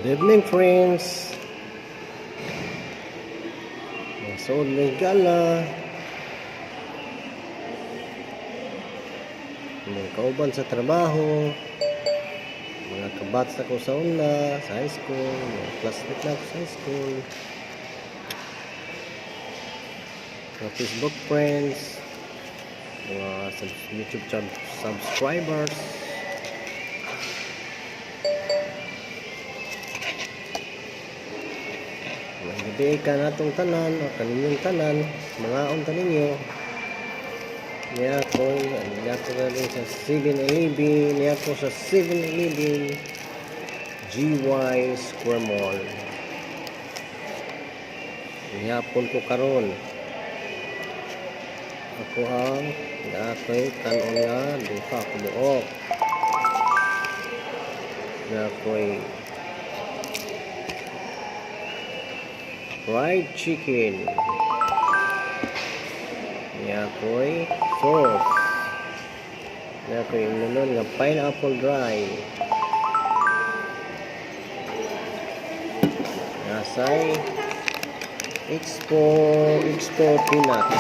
Good evening, friends. Masood ng gala. Mga kauban sa trabaho. Mga kabats na ko sa una, sa high school. Mga classmate na ko sa high school. Mga Facebook friends. Mga YouTube subscribers. Gabi ka natong tanan o kaninyong tanan, mga unta ninyo. Niya ko galing sa 7-Eleven, niya ko sa 7-Eleven GY Square Mall. Niyapon ko karon. Ako ang ako'y kanon nga duha ko buok. Niya ko'y fried chicken. Niya ko'y sauce. Niya ko'y inunon nga pineapple dry. Nasay Expo peanuts.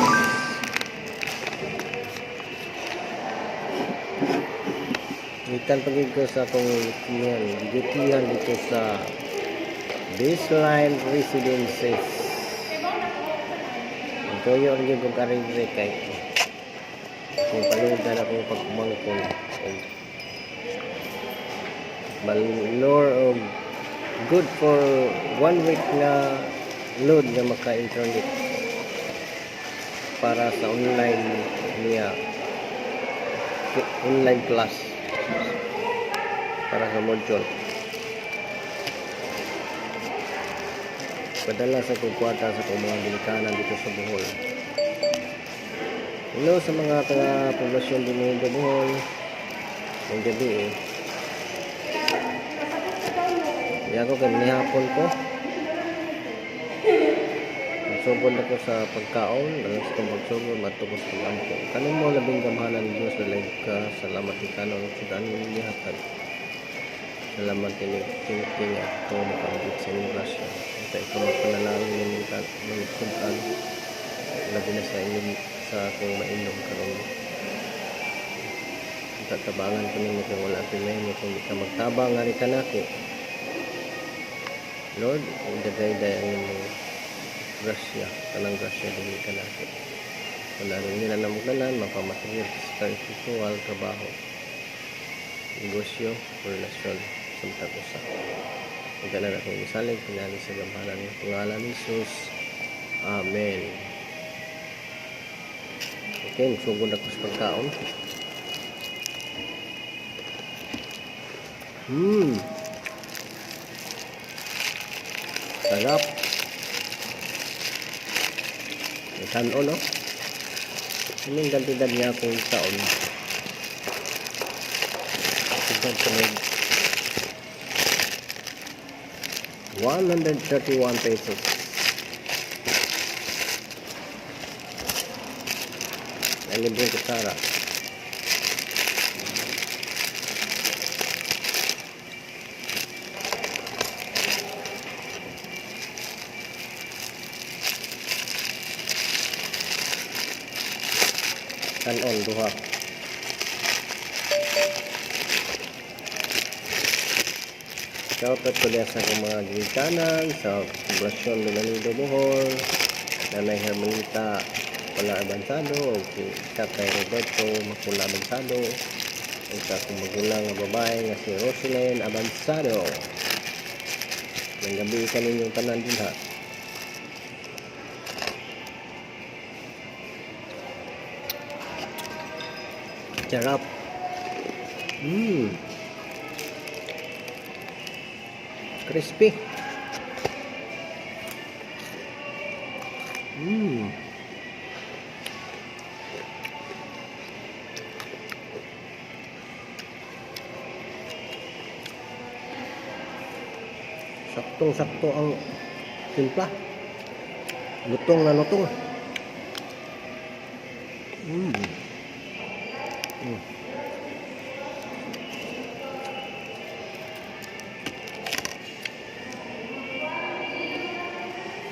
Ikan pagig ko sa akong gutihan dito sa Baseline Residences. Ito yung rin kong karindre kay kung paludan akong pagmangkon malor o good for 1 week na load na maka-internet para sa online class para sa module. Padala sa kwarta sa mga ginikanan dito sa Bohol. Hello sa mga taga-poblasyon din sa Bohol. Ang gabi Kaya ko kanihapon ko. Nagsubod ako sa pagkaon. Alas kong pagsubod, matubos ko lang ko. Kanin mo labing gamahanan ng Diyos na live ka. Salamat ikaw ng sudan mo nihatag. Salamat tiniting at ito makabit sa inyong grasya. Ito ikaw magpanalangin ng mga labi na sa inyong sa akong mainom karon. Tatabangan ko ninyo kung wala pinay kung di ka magtabang nga rin ka na ko. Lord, idagay-day ang inyong grasya. Kanang grasya din ka na ko. Kung naroon nila na maglalan, mapamaterial, spiritual, trabaho, negosyo, relasyon. Usa. Magalan akong isalig, pinali sa gamahanan ng pangalan ni Jesus. Amen. Okay, magsugod ako sa pagkaon. Sarap. Ikanon, no? Anong kantidad niya akong taon? Tignan ko na 131 pesos. Libre ko Sara. Kanon duha. Shoutout ko liya sa akong mga ginikanan sa poblasyon Lunanido Bohol, Nanay Hermanita Wala Abansado, o si Tatay Roberto Makula Abansado, o sa akong magulang nga babae nga si Roselyn Abansado. Ng gabi ka ninyong tanan din ha. Sarap. Crispy. Saktong-sakto ang timpla. Lutong na lutong.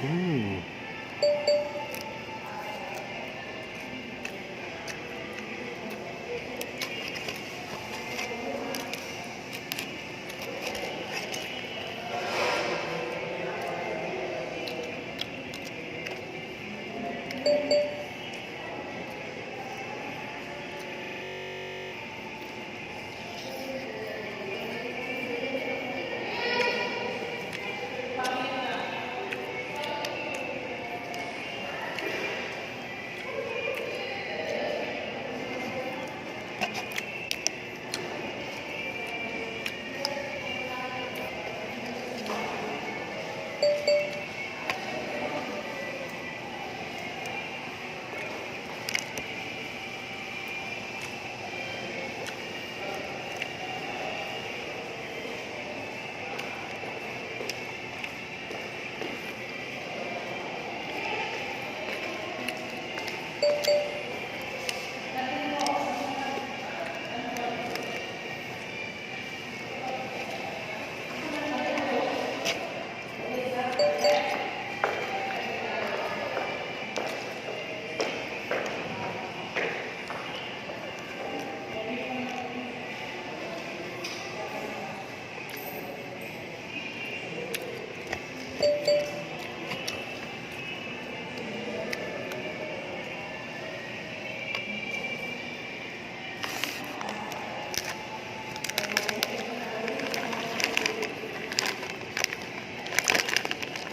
Hmm.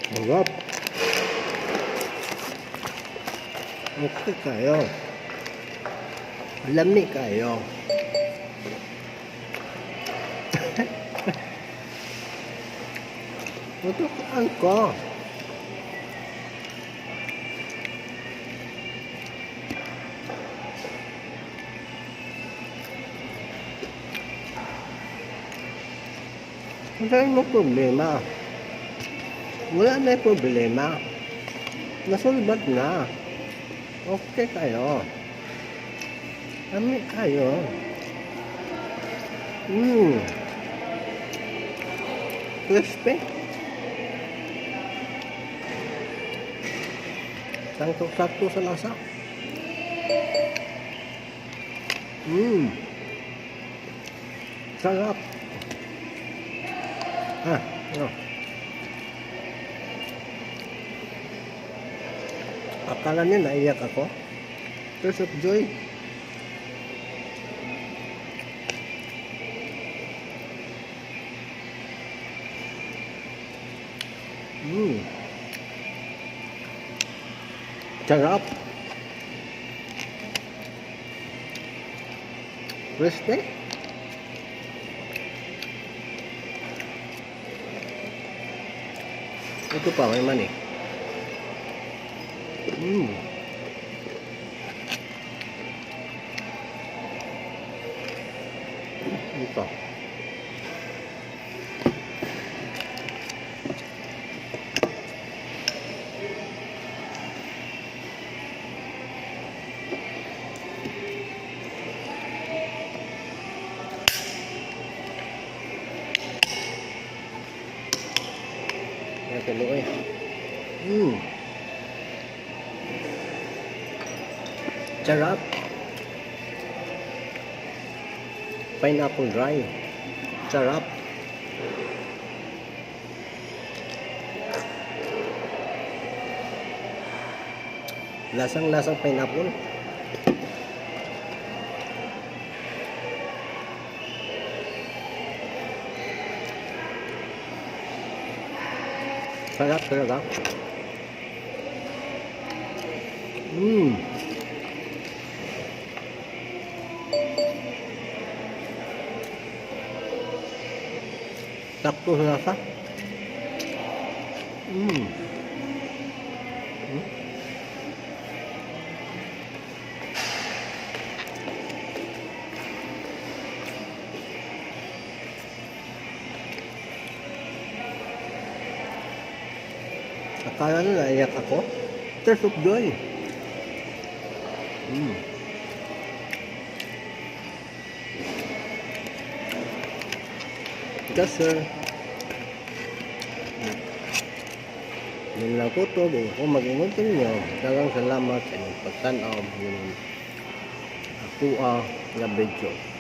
Sarap. Okay kayo. Lami kayo. Tutukan ko. Wala mo problema. Wala na problema. Nasulbat na. Okay kayo. Lami kayo. Crispy. Sakto-sakto sa lasa. Sarap. Akala niya naiyak ako. Tears of joy. Sarap. Crispy. Ito pa, may mani. Ito. Tuloy. Sarap. Pineapple dry. Sarap. Lasang-lasang pineapple. Sarap talaga. Sakto sa lasa. Akala nyo naiyak ako? Tears of joy. Yes, sir. Yun lang ko to, di ko mag-ingon sa inyo. Dagang salamat sa inyong pagtanaw. Yun ako nga video.